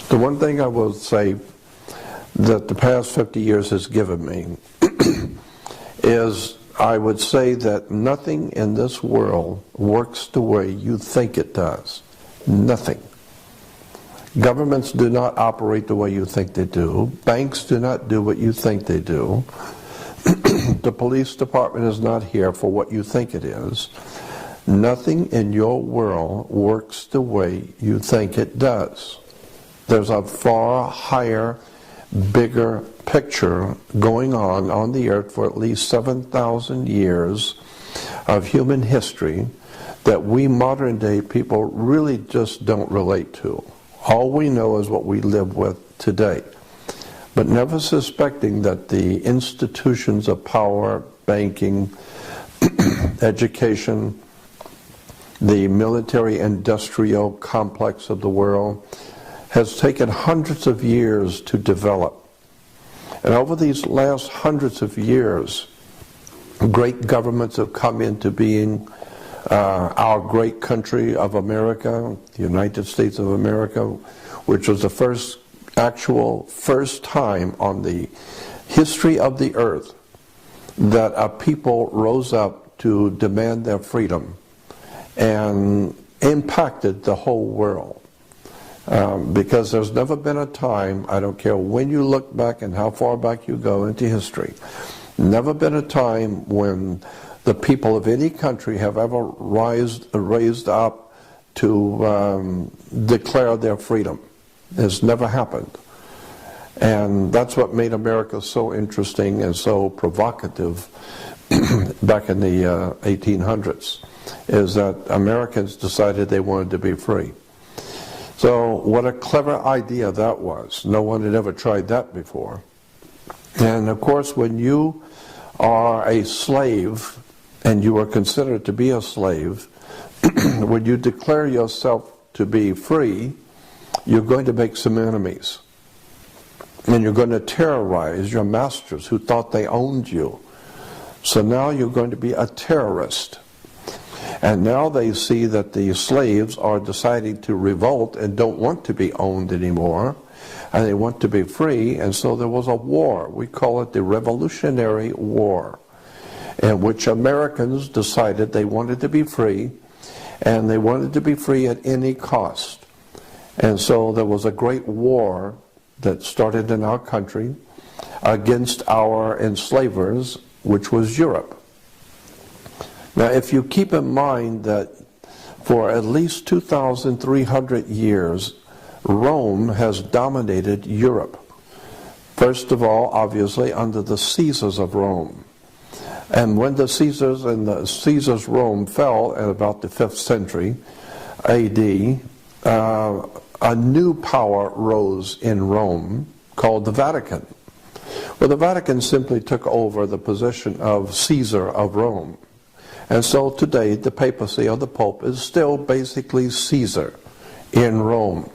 The one thing I will say that the past 50 years has given me is I would say that nothing in this world works the way you think it does. Nothing. Governments do not operate the way you think they do. Banks do not do what you think they do. The police department is not here for what you think it is. Nothing in your world works the way you think it does. There's a far higher, bigger picture going on the earth for at least 7,000 years of human history that we modern day people really just don't relate to. All we know is what we live with today. But never suspecting that the institutions of power, banking, education, the military-industrial complex of the world has taken hundreds of years to develop. And over these last hundreds of years, great governments have come into being. Our great country of America, the United States of America, which was the first time on the history of the earth that a people rose up to demand their freedom and impacted the whole world. Because there's never been a time, I don't care when you look back and how far back you go into history, never been a time when the people of any country have ever raised up to declare their freedom. It's never happened. And that's what made America so interesting and so provocative back in the 1800s, is that Americans decided they wanted to be free. So what a clever idea that was. No one had ever tried that before. And of course, when you are a slave, and you are considered to be a slave, when you declare yourself to be free, you're going to make some enemies. And you're going to terrorize your masters who thought they owned you. So now you're going to be a terrorist. And now they see that the slaves are deciding to revolt and don't want to be owned anymore, and they want to be free, and so there was a war. We call it the Revolutionary War, in which Americans decided they wanted to be free, and they wanted to be free at any cost. And so there was a great war that started in our country against our enslavers, which was Europe. Now, if you keep in mind that for at least 2,300 years, Rome has dominated Europe. First of all, obviously, under the Caesars of Rome. And when the Caesars Rome fell at about the 5th century AD, a new power rose in Rome called the Vatican. Well, the Vatican simply took over the position of Caesar of Rome. And so today the papacy or the Pope is still basically Caesar in Rome.